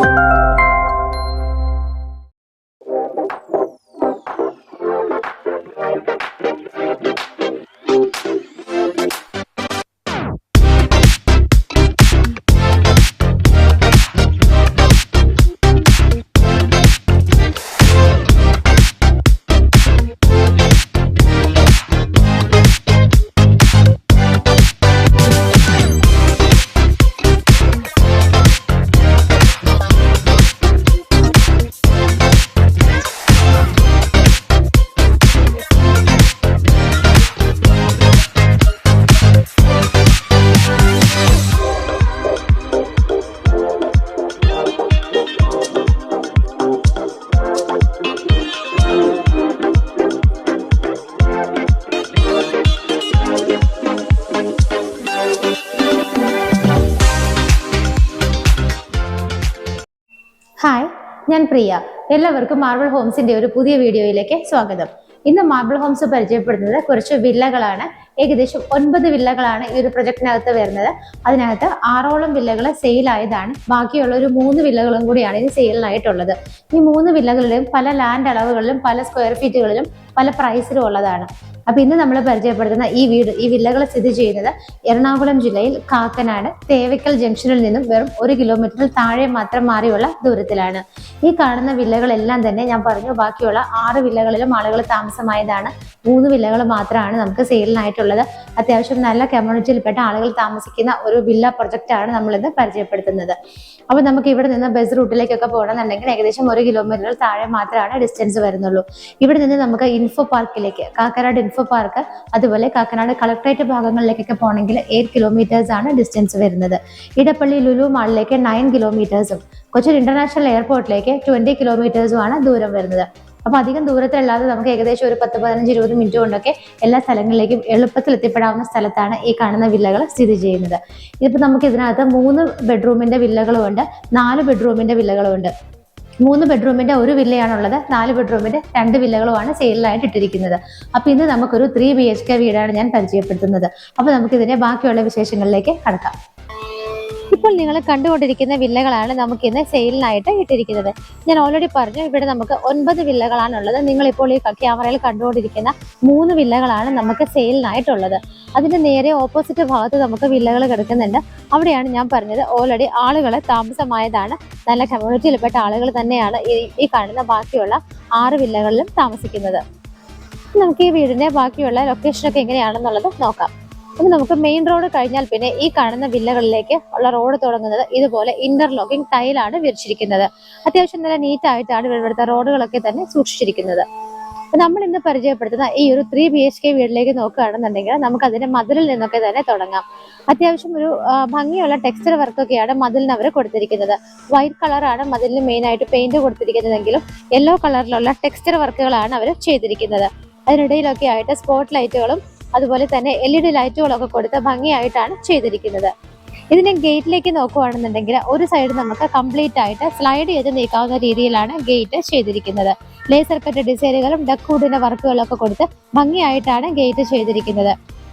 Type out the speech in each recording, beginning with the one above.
Hi, ഞാൻ പ്രിയ. എല്ലാവർക്കും marble ഹോംസിന്റെ ഒരു പുതിയ വീഡിയോയിലേക്ക് സ്വാഗതം. ഇന്ന് മാർബിൾ ഹോംസ് പരിചയപ്പെടുന്നത് കുറച്ച് വില്ലകളാണ്. ഏകദേശം 9 വില്ലകളാണ് ഈ ഒരു പ്രൊജക്ടിനകത്ത് വരുന്നത്. അതിനകത്ത് 6ഓളം വില്ലകൾ സെയിലായതാണ്. ബാക്കിയുള്ള ഒരു 3 വില്ലകളും കൂടിയാണ് ഇനി സെയിലിനായിട്ടുള്ളത്. ഈ 3 വില്ലകളിലും പല ലാൻഡ് അളവുകളിലും പല സ്ക്വയർ ഫീറ്റുകളിലും പല പ്രൈസിലും ഉള്ളതാണ്. അപ്പൊ ഇന്ന് നമ്മൾ പരിചയപ്പെടുത്തുന്ന ഈ വില്ലകൾ സ്ഥിതി ചെയ്യുന്നത് എറണാകുളം ജില്ലയിൽ കാക്കനാട് തേവയ്ക്കൽ ജംഗ്ഷനിൽ നിന്നും വെറും 1 കിലോമീറ്ററിൽ താഴെ മാത്രം മാറിയുള്ള ദൂരത്തിലാണ്. ഈ കാണുന്ന വില്ലകളെല്ലാം തന്നെ ഞാൻ പറഞ്ഞു ബാക്കിയുള്ള 6 വില്ലകളിലും ആളുകൾ താമസമായതാണ്. 3 വില്ലകൾ മാത്രമാണ് നമുക്ക് സെയിലിനായിട്ടുള്ളത്. അത്യാവശ്യം നല്ല കമ്മ്യൂണിറ്റിയിൽപ്പെട്ട ആളുകൾ താമസിക്കുന്ന ഒരു വില്ല പ്രൊജക്റ്റ് ആണ് നമ്മളിന്ന് പരിചയപ്പെടുത്തുന്നത്. അപ്പൊ നമുക്ക് ഇവിടെ നിന്ന് ബസ് റൂട്ടിലേക്കൊക്കെ പോകണമെന്നുണ്ടെങ്കിൽ ഏകദേശം 1 കിലോമീറ്ററിൽ താഴെ മാത്രമാണ് ഡിസ്റ്റൻസ് വരുന്നുള്ളൂ. ഇവിടെ നിന്ന് നമുക്ക് ഇൻഫോ പാർക്കിലേക്ക്, കാക്കനാട് ഇൻഫോ പാർക്ക്, അതുപോലെ കാക്കനാട് കളക്ടറേറ്റ് ഭാഗങ്ങളിലേക്കൊക്കെ പോകണമെങ്കിൽ 8 കിലോമീറ്റേഴ്സ് ആണ് ഡിസ്റ്റൻസ് വരുന്നത്. ഇടപ്പള്ളി ലുലു മാളിലേക്ക് 9 കിലോമീറ്റേഴ്സും കൊച്ചിൻ ഇന്റർനാഷണൽ എയർപോർട്ടിലേക്ക് 20 കിലോമീറ്റേഴ്സുമാണ് ദൂരം വരുന്നത്. അപ്പൊ അധികം ദൂരത്തിലല്ലാതെ നമുക്ക് ഏകദേശം ഒരു 10-15-20 മിനിറ്റ് കൊണ്ടൊക്കെ എല്ലാ സ്ഥലങ്ങളിലേക്കും എളുപ്പത്തിൽ എത്തിപ്പെടാവുന്ന സ്ഥലത്താണ് ഈ കാണുന്ന വില്ലകൾ സ്ഥിതി ചെയ്യുന്നത്. ഇതിപ്പോ നമുക്ക് ഇതിനകത്ത് 3 ബെഡ്റൂമിന്റെ വില്ലകളും ഉണ്ട്, 4 ബെഡ്റൂമിന്റെ വില്ലകളും ഉണ്ട്. 3 ബെഡ്റൂമിന്റെ ഒരു വില്ലയാണുള്ളത്, 4 ബെഡ്റൂമിന്റെ 2 വില്ലകളുമാണ് സെയിലിനായിട്ട് ഇട്ടിരിക്കുന്നത്. അപ്പൊ ഇന്ന് നമുക്കൊരു 3 BHK വീടാണ് ഞാൻ പരിചയപ്പെടുത്തുന്നത്. അപ്പൊ നമുക്ക് ഇതിന്റെ ബാക്കിയുള്ള വിശേഷങ്ങളിലേക്ക് കടക്കാം. ഇപ്പോൾ നിങ്ങൾ കണ്ടുകൊണ്ടിരിക്കുന്ന വില്ലകളാണ് നമുക്ക് ഇന്ന് സെയിലിനായിട്ട് ഇട്ടിരിക്കുന്നത്. ഞാൻ ഓൾറെഡി പറഞ്ഞു ഇവിടെ നമുക്ക് 9 വില്ലകളാണുള്ളത്. നിങ്ങളിപ്പോൾ ഈ ക്യാമറയിൽ കണ്ടുകൊണ്ടിരിക്കുന്ന 3 വില്ലകളാണ് നമുക്ക് സെയിലിനായിട്ടുള്ളത്. അതിന്റെ നേരെ ഓപ്പോസിറ്റ് ഭാഗത്ത് നമുക്ക് വില്ലകൾ കിടക്കുന്നുണ്ട്. അവിടെയാണ് ഞാൻ പറഞ്ഞത് ഓൾറെഡി ആളുകൾ താമസമായതാണ്. നല്ല കമ്മ്യൂണിറ്റിയിൽപ്പെട്ട ആളുകൾ തന്നെയാണ് ഈ കാണുന്ന ബാക്കിയുള്ള 6 വില്ലകളിലും താമസിക്കുന്നത്. നമുക്ക് ഈ വീടിന്റെ ബാക്കിയുള്ള ലൊക്കേഷനൊക്കെ എങ്ങനെയാണെന്നുള്ളത് നോക്കാം. അപ്പൊ നമുക്ക് മെയിൻ റോഡ് കഴിഞ്ഞാൽ പിന്നെ ഈ കാണുന്ന വില്ലകളിലേക്ക് ഉള്ള റോഡ് തുടങ്ങുന്നത് ഇതുപോലെ ഇന്റർലോക്കിംഗ് ടൈലാണ് വിരിച്ചിരിക്കുന്നത്. അത്യാവശ്യം നല്ല നീറ്റ് ആയിട്ടാണ് ഇവിടുത്തെ റോഡുകളൊക്കെ തന്നെ സൂക്ഷിച്ചിരിക്കുന്നത്. നമ്മൾ ഇന്ന് പരിചയപ്പെടുത്തുന്ന ഈ ഒരു 3 BHK വീട്ടിലേക്ക് നോക്കുകയാണെന്നുണ്ടെങ്കിൽ നമുക്ക് അതിന്റെ മതിലിൽ നിന്നൊക്കെ തന്നെ തുടങ്ങാം. അത്യാവശ്യം ഒരു ഭംഗിയുള്ള ടെക്സ്ചർ വർക്കൊക്കെയാണ് മതിലിന് അവർ കൊടുത്തിരിക്കുന്നത്. വൈറ്റ് കളറാണ് മതിലിന് മെയിൻ ആയിട്ട് പെയിന്റ് കൊടുത്തിരിക്കുന്നതെങ്കിലും യെല്ലോ കളറിലുള്ള ടെക്സ്ചർ വർക്കുകളാണ് അവർ ചെയ്തിരിക്കുന്നത്. അതിനിടയിലൊക്കെ ആയിട്ട് സ്പോട്ട് ലൈറ്റുകളും അതുപോലെ തന്നെ LED ലൈറ്റുകളൊക്കെ കൊടുത്ത് ഭംഗിയായിട്ടാണ് ചെയ്തിരിക്കുന്നത്. ഇതിന്റെ ഗേറ്റിലേക്ക് നോക്കുകയാണെന്നുണ്ടെങ്കിൽ ഒരു സൈഡ് നമുക്ക് കംപ്ലീറ്റ് ആയിട്ട് സ്ലൈഡ് ചെയ്ത് നീക്കാവുന്ന രീതിയിലാണ് ഗേറ്റ് ചെയ്തിരിക്കുന്നത്. ലേസർ കട്ട് ഡിസൈനുകളും ഡക്ക്വുഡിന്റെ വർക്കുകളൊക്കെ കൊടുത്ത് ഭംഗിയായിട്ടാണ് ഗേറ്റ് ചെയ്തിരിക്കുന്നത്.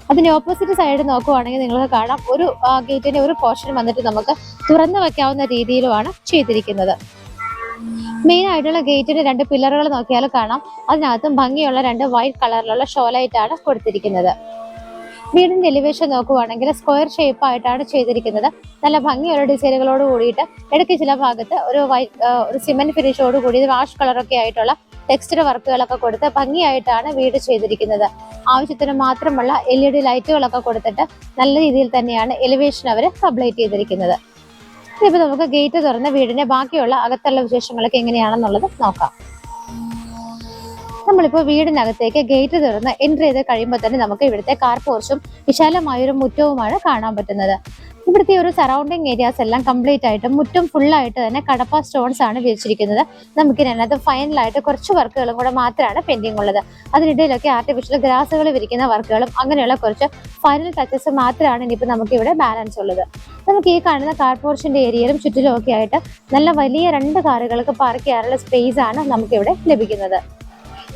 അതിന്റെ ഓപ്പോസിറ്റ് സൈഡ് നോക്കുകയാണെങ്കിൽ നിങ്ങൾക്ക് കാണാം ഒരു ഗേറ്റിന്റെ ഒരു പോർഷൻ വന്നിട്ട് നമുക്ക് തുറന്നു വെക്കാവുന്ന രീതിയിലുമാണ് ചെയ്തിരിക്കുന്നത്. മെയിൻ ആയിട്ടുള്ള ഗേറ്റിന്റെ 2 പില്ലറുകൾ നോക്കിയാൽ കാണാം അതിനകത്തും ഭംഗിയുള്ള 2 വൈറ്റ് കളറിലുള്ള ഷോലൈറ്റ് ആണ് കൊടുത്തിരിക്കുന്നത്. വീടിന്റെ എലിവേഷൻ നോക്കുവാണെങ്കിൽ സ്ക്വയർ ഷേപ്പ് ആയിട്ടാണ് ചെയ്തിരിക്കുന്നത്. നല്ല ഭംഗിയുള്ള ഡിസൈനുകളോട് കൂടിയിട്ട് ഇടയ്ക്ക് ചില ഭാഗത്ത് ഒരു സിമെന്റ് ഫിനിഷോട് കൂടി വാഷ് കളറൊക്കെ ആയിട്ടുള്ള ടെക്സ്ചർ വർക്കുകളൊക്കെ കൊടുത്ത് ഭംഗിയായിട്ടാണ് വീട് ചെയ്തിരിക്കുന്നത്. ആവശ്യത്തിന് മാത്രമുള്ള LED ലൈറ്റുകളൊക്കെ കൊടുത്തിട്ട് നല്ല രീതിയിൽ തന്നെയാണ് എലിവേഷൻ അവർ കംപ്ലീറ്റ് ചെയ്തിരിക്കുന്നത്. ഇപ്പൊ നമുക്ക് ഗേറ്റ് തുറന്ന് വീടിന്റെ ബാക്കിയുള്ള അകത്തുള്ള വിശേഷങ്ങളൊക്കെ എങ്ങനെയാണെന്നുള്ളത് നോക്കാം. നമ്മളിപ്പോൾ വീടിനകത്തേക്ക് ഗേറ്റ് തുറന്ന് എൻട്രി ചെയ്ത് കഴിയുമ്പോൾ തന്നെ നമുക്ക് ഇവിടുത്തെ കാർ പോർച്ചും വിശാലമായൊരു മുറ്റവുമാണ് കാണാൻ പറ്റുന്നത്. ഇവിടുത്തെ ഒരു സറൗണ്ടിങ് ഏരിയാസ് എല്ലാം കംപ്ലീറ്റ് ആയിട്ട് മുറ്റും ഫുള്ളായിട്ട് തന്നെ കടപ്പ സ്റ്റോൺസ് ആണ് വിരിച്ചിരിക്കുന്നത്. നമുക്ക് ഇതിനകത്ത് ഫൈനലായിട്ട് കുറച്ച് വർക്കുകളും കൂടെ മാത്രമാണ് പെൻഡിങ് ഉള്ളത്. അതിനിടയിലൊക്കെ ആർട്ടിഫിഷ്യൽ ഗ്രാസുകൾ വിരിക്കുന്ന വർക്കുകളും അങ്ങനെയുള്ള കുറച്ച് ഫൈനൽ ടച്ചസ് മാത്രമാണ് ഇനിയിപ്പോൾ നമുക്ക് ഇവിടെ ബാലൻസ് ഉള്ളത്. നമുക്ക് ഈ കാണുന്ന കാർ പോർച്ചിന്റെ ഏരിയയിലും ചുറ്റിലും ഒക്കെ ആയിട്ട് നല്ല വലിയ 2 കാറുകൾക്ക് പാർക്ക് ചെയ്യാനുള്ള സ്പേസ് ആണ് നമുക്കിവിടെ ലഭിക്കുന്നത്.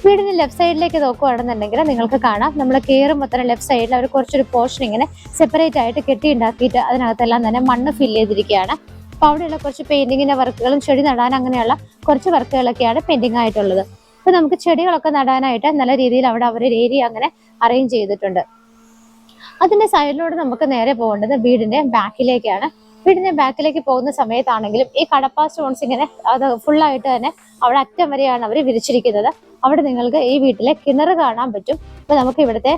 വീടിന് ലെഫ്റ്റ് സൈഡിലേക്ക് നോക്കുകയാണെന്നുണ്ടെങ്കിൽ നിങ്ങൾക്ക് കാണാം നമ്മൾ കയറുമ്പോൾ തന്നെ ലെഫ്റ്റ് സൈഡിൽ അവർ കുറച്ചൊരു പോർഷൻ ഇങ്ങനെ സെപ്പറേറ്റ് ആയിട്ട് കെട്ടി ഉണ്ടാക്കിയിട്ട് അതിനകത്തെല്ലാം തന്നെ മണ്ണ് ഫില്ല് ചെയ്തിരിക്കുകയാണ്. അപ്പോൾ അവിടെയുള്ള കുറച്ച് പെയിന്റിങ്ങിന്റെ വർക്കുകളും ചെടി നടാൻ അങ്ങനെയുള്ള കുറച്ച് വർക്കുകളൊക്കെയാണ് പെൻഡിങ് ആയിട്ടുള്ളത്. അപ്പോൾ നമുക്ക് ചെടികളൊക്കെ നടാനായിട്ട് നല്ല രീതിയിൽ അവിടെ അവരൊരു ഏരിയ അങ്ങനെ അറേഞ്ച് ചെയ്തിട്ടുണ്ട്. അതിന്റെ സൈഡിലൂടെ നമുക്ക് നേരെ പോകേണ്ടത് വീടിന്റെ ബാക്കിലേക്കാണ്. വീടിന്റെ ബാക്കിലേക്ക് പോകുന്ന സമയത്താണെങ്കിലും ഈ കടപ്പ സ്റ്റോൺസ് ഇങ്ങനെ അത് ഫുള്ളായിട്ട് തന്നെ അവിടെ അറ്റം വരെയാണ് അവർ വിരിച്ചിരിക്കുന്നത്. അവിടെ നിങ്ങൾക്ക് ഈ വീട്ടിലെ കിണർ കാണാൻ പറ്റും. അപ്പൊ നമുക്ക് ഇവിടുത്തെ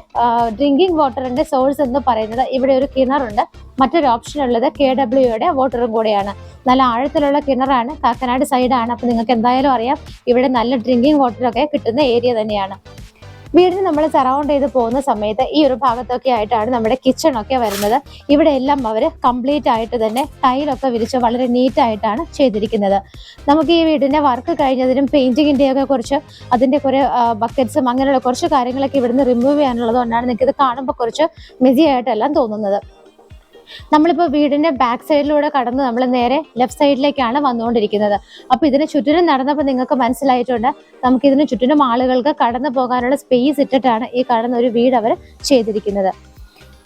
ഡ്രിങ്കിങ് വാട്ടറിന്റെ സോഴ്സ് എന്ന് പറയുന്നത് ഇവിടെ ഒരു കിണറുണ്ട്. മറ്റൊരു ഓപ്ഷൻ ഉള്ളത് KWയുടെ വാട്ടറും കൂടെയാണ്. നല്ല ആഴത്തിലുള്ള കിണറാണ്, കാക്കനാട് സൈഡാണ്. അപ്പൊ നിങ്ങൾക്ക് എന്തായാലും അറിയാം ഇവിടെ നല്ല ഡ്രിങ്കിങ് വാട്ടറൊക്കെ കിട്ടുന്ന ഏരിയ തന്നെയാണ്. വീടിന് നമ്മൾ സറൗണ്ട് ചെയ്ത് പോകുന്ന സമയത്ത് ഈ ഒരു ഭാഗത്തൊക്കെ ആയിട്ടാണ് നമ്മുടെ കിച്ചണൊക്കെ വരുന്നത്. ഇവിടെ എല്ലാം അവർ കംപ്ലീറ്റ് ആയിട്ട് തന്നെ ടൈലൊക്കെ വിരിച്ച് വളരെ നീറ്റായിട്ടാണ് ചെയ്തിരിക്കുന്നത്. നമുക്ക് ഈ വീടിന്റെ വർക്ക് കഴിഞ്ഞതിനും പെയിന്റിങ്ങിന്റെയൊക്കെ കുറച്ച് അതിന്റെ കുറെ ബക്കറ്റ്സും അങ്ങനെയുള്ള കുറച്ച് കാര്യങ്ങളൊക്കെ ഇവിടുന്ന് റിമൂവ് ചെയ്യാനുള്ളത് കൊണ്ടാണ് നിങ്ങൾക്ക് ഇത് കാണുമ്പോൾ കുറച്ച് മെസ്സി ആയിട്ടെല്ലാം തോന്നുന്നത്. നമ്മളിപ്പോൾ വീടിന്റെ ബാക്ക് സൈഡിലൂടെ കടന്ന് നമ്മൾ നേരെ ലെഫ്റ്റ് സൈഡിലേക്കാണ് വന്നുകൊണ്ടിരിക്കുന്നത്. അപ്പൊ ഇതിന് ചുറ്റിനും നടന്നപ്പോൾ നിങ്ങൾക്ക് മനസ്സിലായിട്ടുണ്ട് നമുക്ക് ഇതിന് ചുറ്റിനും ആളുകൾക്ക് കടന്നു പോകാനുള്ള സ്പേസ് ഇട്ടിട്ടാണ് ഈ കാണുന്ന ഒരു വീട് അവർ ചെയ്തിരിക്കുന്നത്.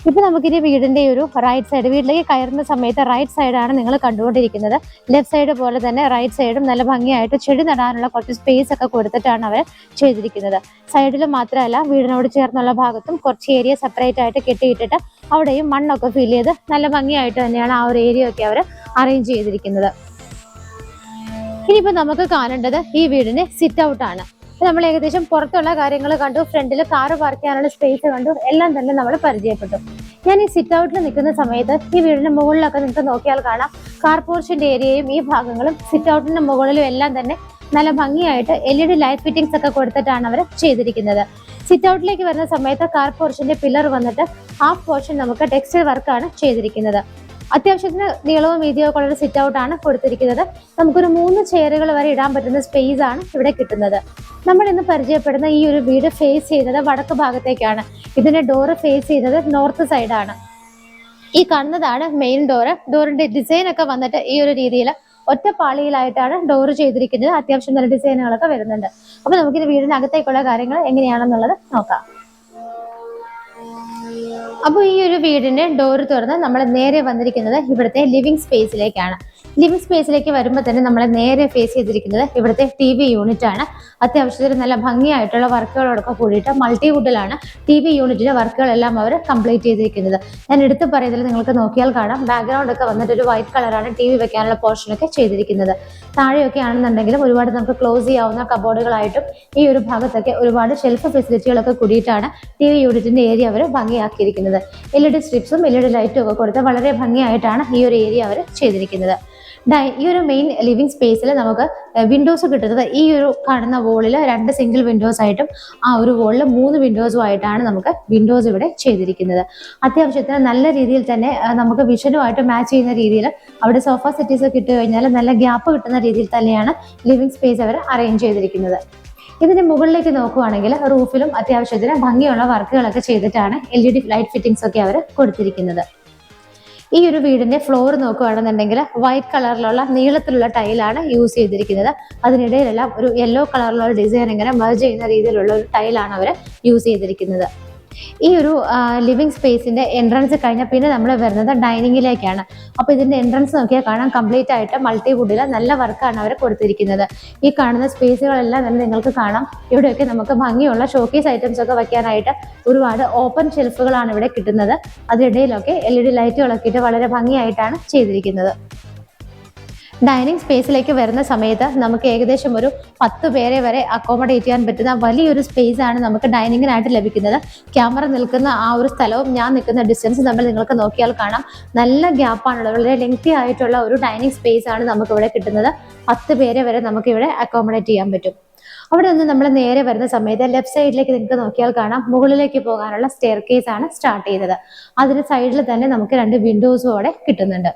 ഇപ്പൊ നമുക്കിനി വീടിന്റെ ഒരു റൈറ്റ് സൈഡ്, വീട്ടിലേക്ക് കയറുന്ന സമയത്ത് റൈറ്റ് സൈഡാണ് നിങ്ങൾ കണ്ടുകൊണ്ടിരിക്കുന്നത്. ലെഫ്റ്റ് സൈഡ് പോലെ തന്നെ റൈറ്റ് സൈഡും നല്ല ഭംഗിയായിട്ട് ചെടി നടാനുള്ള കുറച്ച് സ്പേസ് ഒക്കെ കൊടുത്തിട്ടാണ് അവർ ചെയ്തിരിക്കുന്നത്. സൈഡിൽ മാത്രമല്ല വീടിനോട് ചേർന്നുള്ള ഭാഗത്തും കുറച്ച് ഏരിയ സെപ്പറേറ്റ് ആയിട്ട് കെട്ടിയിട്ടിട്ട് അവിടെയും മണ്ണൊക്കെ ഫിൽ ചെയ്ത് നല്ല ഭംഗിയായിട്ട് തന്നെയാണ് ആ ഒരു ഏരിയ ഒക്കെ അവർ അറേഞ്ച് ചെയ്തിരിക്കുന്നത്. ഇനിയിപ്പോ നമുക്ക് കാണേണ്ടത് ഈ വീടിന്റെ സിറ്റ് ഔട്ട് ആണ്. നമ്മൾ ഏകദേശം പുറത്തുള്ള കാര്യങ്ങൾ കണ്ടു, ഫ്രണ്ടിൽ കാറ് പാർക്ക് ചെയ്യാനുള്ള സ്പേസ് കണ്ടു, എല്ലാം തന്നെ നമ്മൾ പരിചയപ്പെട്ടു. ഞാൻ ഈ സിറ്റ് ഔട്ടിൽ നിൽക്കുന്ന സമയത്ത് ഈ വീടിന്റെ മുകളിലൊക്കെ നിങ്ങൾക്ക് നോക്കിയാൽ കാണാം കാർ പോർച്ചിന്റെ ഏരിയയും ഈ ഭാഗങ്ങളും സിറ്റ് ഔട്ടിന്റെ മുകളിലും എല്ലാം തന്നെ നല്ല ഭംഗിയായിട്ട് LED ലൈറ്റ് ഫിറ്റിംഗ്സ് ഒക്കെ കൊടുത്തിട്ടാണ് അവർ ചെയ്തിരിക്കുന്നത്. സിറ്റ് ഔട്ടിലേക്ക് വരുന്ന സമയത്ത് കാർ പോർച്ചിന്റെ പില്ലർ വന്നിട്ട് ഹാഫ് പോർഷൻ നമുക്ക് ടെക്സ്റ്റൈൽ വർക്കാണ് ചെയ്തിരിക്കുന്നത്. അത്യാവശ്യത്തിന് നീളവും വീതിയൊക്കെ ഉള്ള സിറ്റ് ഔട്ട് ആണ് കൊടുത്തിരിക്കുന്നത്. നമുക്കൊരു 3 ചെയറുകൾ വരെ ഇടാൻ പറ്റുന്ന സ്പേസ് ആണ് ഇവിടെ കിട്ടുന്നത്. നമ്മൾ ഇന്ന് പരിചയപ്പെടുന്ന ഈ ഒരു വീട് ഫേസ് ചെയ്യുന്നത് വടക്ക് ഭാഗത്തേക്കാണ്. ഇതിന്റെ ഡോറ് ഫേസ് ചെയ്യുന്നത് നോർത്ത് സൈഡാണ്. ഈ കാണുന്നതാണ് മെയിൻ ഡോറ്. ഡോറിന്റെ ഡിസൈൻ ഒക്കെ വന്നിട്ട് ഈ ഒരു രീതിയിൽ ഒറ്റപ്പാളിയിലായിട്ടാണ് ഡോറ് ചെയ്തിരിക്കുന്നത്. അത്യാവശ്യം നല്ല ഡിസൈനുകളൊക്കെ വരുന്നുണ്ട്. അപ്പൊ നമുക്കിത് വീടിനകത്തേക്കുള്ള കാര്യങ്ങൾ എങ്ങനെയാണെന്നുള്ളത് നോക്കാം. അപ്പോൾ ഈ ഒരു വീടിന്റെ ഡോർ തുറന്ന് നമ്മൾ നേരെ വന്നിരിക്കുന്നത് ഇവിടുത്തെ ലിവിംഗ് സ്പേസിലേക്കാണ്. ലിവിംഗ് സ്പേസിലേക്ക് വരുമ്പോൾ തന്നെ നമ്മൾ നേരെ ഫേസ് ചെയ്തിരിക്കുന്നത് ഇവിടുത്തെ TV യൂണിറ്റ് ആണ്. അത്യാവശ്യത്തിന് നല്ല ഭംഗിയായിട്ടുള്ള വർക്കുകളോടൊക്കെ കൂടിയിട്ട് മൾട്ടിവുഡിലാണ് TV യൂണിറ്റിന്റെ വർക്കുകളെല്ലാം അവർ കംപ്ലീറ്റ് ചെയ്തിരിക്കുന്നത്. ഞാൻ എടുത്തു പറയുന്നത് നിങ്ങൾക്ക് നോക്കിയാൽ കാണാം ബാക്ക്ഗ്രൗണ്ട് ഒക്കെ വന്നിട്ട് ഒരു വൈറ്റ് കളറാണ് TV വെക്കാനുള്ള പോർഷനൊക്കെ ചെയ്തിരിക്കുന്നത്. താഴെയൊക്കെ ആണെന്നുണ്ടെങ്കിലും ഒരുപാട് നമുക്ക് ക്ലോസ് ചെയ്യാവുന്ന കബോർഡുകളായിട്ടും ഈ ഒരു ഭാഗത്തൊക്കെ ഒരുപാട് ഷെൽഫ് ഫെസിലിറ്റികളൊക്കെ കൂടിയിട്ടാണ് TV യൂണിറ്റിന്റെ ഏരിയ അവർ ഭംഗിയാക്കിയിരിക്കുന്നത്. LED സ്ട്രിപ്സും LED ലൈറ്റും ഒക്കെ കൊടുത്ത് വളരെ ഭംഗിയായിട്ടാണ് ഈ ഒരു ഏരിയ അവർ ചെയ്തിരിക്കുന്നത്. ഈ ഒരു മെയിൻ ലിവിംഗ് സ്പേസിൽ നമുക്ക് വിൻഡോസ് കിട്ടുന്നത് ഈ ഒരു കാണുന്ന വോളിൽ 2 സിംഗിൾ വിൻഡോസ് ആയിട്ടും ആ ഒരു വോളിൽ 3 വിൻഡോസും ആയിട്ടാണ് നമുക്ക് വിൻഡോസ് ഇവിടെ ചെയ്തിരിക്കുന്നത്. അത്യാവശ്യത്തിന് നല്ല രീതിയിൽ തന്നെ നമുക്ക് വിഷനുമായിട്ട് മാച്ച് ചെയ്യുന്ന രീതിയിൽ അവിടെ സോഫ സെറ്റീസ് ഒക്കെ ഇട്ട് കഴിഞ്ഞാൽ നല്ല ഗ്യാപ്പ് കിട്ടുന്ന രീതിയിൽ തന്നെയാണ് ലിവിംഗ് സ്പേസ് അവർ അറേഞ്ച് ചെയ്തിരിക്കുന്നത്. ഇതിന്റെ മുകളിലേക്ക് നോക്കുവാണെങ്കിൽ റൂഫിലും അത്യാവശ്യത്തിന് ഭംഗിയുള്ള വർക്കുകളൊക്കെ ചെയ്തിട്ടാണ് LED ലൈറ്റ് ഫിറ്റിംഗ്സ് ഒക്കെ അവർ കൊടുത്തിരിക്കുന്നത്. ഈ ഒരു വീടിന്റെ ഫ്ലോർ നോക്കുകയാണെന്നുണ്ടെങ്കിൽ വൈറ്റ് കളറിലുള്ള നീളത്തിലുള്ള ടൈലാണ് യൂസ് ചെയ്തിരിക്കുന്നത്. അതിനിടയിലെല്ലാം ഒരു യെല്ലോ കളറിലുള്ള ഡിസൈൻ ഇങ്ങനെ മെർജ് ചെയ്യുന്ന രീതിയിലുള്ള ഒരു ടൈലാണ് അവർ യൂസ് ചെയ്തിരിക്കുന്നത്. ഈ ഒരു ലിവിംഗ് സ്പേസിന്റെ എൻട്രൻസ് കഴിഞ്ഞാൽ പിന്നെ നമ്മൾ വരുന്നത് ഡൈനിങ്ങിലേക്കാണ്. അപ്പോൾ ഇതിന്റെ എൻട്രൻസ് നോക്കിയാൽ കാണാം കംപ്ലീറ്റ് ആയിട്ട് മൾട്ടിവുഡിൽ നല്ല വർക്കാണ് അവർ കൊടുത്തിരിക്കുന്നത്. ഈ കാണുന്ന സ്പേസുകളെല്ലാം തന്നെ നിങ്ങൾക്ക് കാണാം. ഇവിടെയൊക്കെ നമുക്ക് ഭംഗിയുള്ള ഷോക്കേസ് ഐറ്റംസ് ഒക്കെ വെക്കാനായിട്ട് ഒരുപാട് ഓപ്പൺ ഷെൽഫുകളാണ് ഇവിടെ കിട്ടുന്നത്. അതിനിടയിലൊക്കെ LED ലൈറ്റുകളൊക്കെ ഇട്ട് വളരെ ഭംഗിയായിട്ടാണ് ചെയ്തിരിക്കുന്നത്. ഡൈനിങ് സ്പേസിലേക്ക് വരുന്ന സമയത്ത് നമുക്ക് ഏകദേശം ഒരു 10 പേരെ വരെ അക്കോമഡേറ്റ് ചെയ്യാൻ പറ്റുന്ന വലിയൊരു സ്പേസ് ആണ് നമുക്ക് ഡൈനിങ്ങിനായിട്ട് ലഭിക്കുന്നത്. ക്യാമറ നിൽക്കുന്ന ആ ഒരു സ്ഥലവും ഞാൻ നിൽക്കുന്ന ഡിസ്റ്റൻസ് തമ്മിൽ നിങ്ങൾക്ക് നോക്കിയാൽ കാണാം നല്ല ഗ്യാപ്പാണുള്ളത്. വളരെ ലെങ്തി ആയിട്ടുള്ള ഒരു ഡൈനിങ് സ്പേസ് ആണ് നമുക്ക് ഇവിടെ കിട്ടുന്നത്. 10 പേരെ വരെ നമുക്ക് ഇവിടെ അക്കോമഡേറ്റ് ചെയ്യാൻ പറ്റും. അവിടെ നിന്ന് നമ്മൾ നേരെ വരുന്ന സമയത്ത് ലെഫ്റ്റ് സൈഡിലേക്ക് നിങ്ങൾക്ക് നോക്കിയാൽ കാണാം മുകളിലേക്ക് പോകാനുള്ള സ്റ്റെയർ കേസ് ആണ് സ്റ്റാർട്ട് ചെയ്തത്. അതിന് സൈഡിൽ തന്നെ നമുക്ക് 2 വിൻഡോസും അവിടെ കിട്ടുന്നുണ്ട്.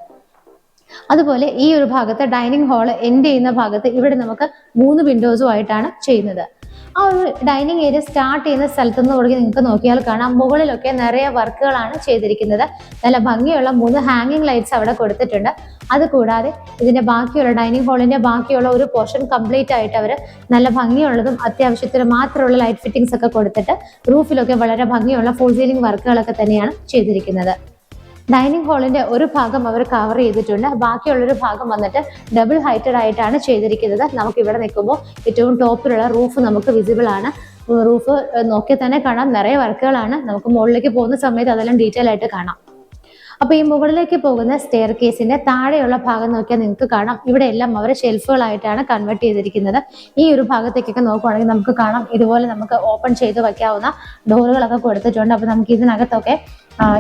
അതുപോലെ ഈ ഒരു ഭാഗത്ത് ഡൈനിങ് ഹാള് എൻഡ് ചെയ്യുന്ന ഭാഗത്ത് ഇവിടെ നമുക്ക് 3 വിൻഡോസും ആയിട്ടാണ് ചെയ്യുന്നത്. ആ ഒരു ഡൈനിങ് ഏരിയ സ്റ്റാർട്ട് ചെയ്യുന്ന സ്ഥലത്ത് നിന്ന് തുടങ്ങി നിങ്ങൾക്ക് നോക്കിയാൽ കാണാം മുകളിലൊക്കെ നിറയെ വർക്കുകളാണ് ചെയ്തിരിക്കുന്നത്. നല്ല ഭംഗിയുള്ള 3 ഹാങ്ങിങ് ലൈറ്റ്സ് അവിടെ കൊടുത്തിട്ടുണ്ട്. അതുകൂടാതെ ഇതിന്റെ ബാക്കിയുള്ള ഡൈനിങ് ഹാളിന്റെ ബാക്കിയുള്ള ഒരു പോർഷൻ കംപ്ലീറ്റ് ആയിട്ട് അവർ നല്ല ഭംഗിയുള്ളതും അത്യാവശ്യത്തിന് മാത്രമുള്ള ലൈറ്റ് ഫിറ്റിംഗ്സ് ഒക്കെ കൊടുത്തിട്ട് റൂഫിലൊക്കെ വളരെ ഭംഗിയുള്ള ഫുൾ സീലിംഗ് വർക്കുകളൊക്കെ തന്നെയാണ് ചെയ്തിരിക്കുന്നത്. ഡൈനിങ് ഹാളിന്റെ ഒരു ഭാഗം അവർ കവർ ചെയ്തിട്ടുണ്ട്. ബാക്കിയുള്ളൊരു ഭാഗം വന്നിട്ട് ഡബിൾ ഹൈറ്റഡ് ആയിട്ടാണ് ചെയ്തിരിക്കുന്നത്. നമുക്ക് ഇവിടെ നിൽക്കുമ്പോൾ ഏറ്റവും ടോപ്പിലുള്ള റൂഫ് നമുക്ക് വിസിബിൾ ആണ്. റൂഫ് നോക്കി തന്നെ കാണാം, നിറയെ വർക്കുകളാണ്. നമുക്ക് മുകളിലേക്ക് പോകുന്ന സമയത്ത് അതെല്ലാം ഡീറ്റെയിൽ ആയിട്ട് കാണാം. അപ്പൊ ഈ മുകളിലേക്ക് പോകുന്ന സ്റ്റെയർ കേസിന്റെ താഴെയുള്ള ഭാഗം നോക്കിയാൽ നിങ്ങൾക്ക് കാണാം, ഇവിടെ എല്ലാം അവർ ഷെൽഫുകളായിട്ടാണ് കൺവേർട്ട് ചെയ്തിരിക്കുന്നത്. ഈ ഒരു ഭാഗത്തേക്കൊക്കെ നോക്കുവാണെങ്കിൽ നമുക്ക് കാണാം, ഇതുപോലെ നമുക്ക് ഓപ്പൺ ചെയ്ത് വെക്കാവുന്ന ഡോറുകളൊക്കെ കൊടുത്തിട്ടുണ്ട്. അപ്പൊ നമുക്ക് ഇതിനകത്തൊക്കെ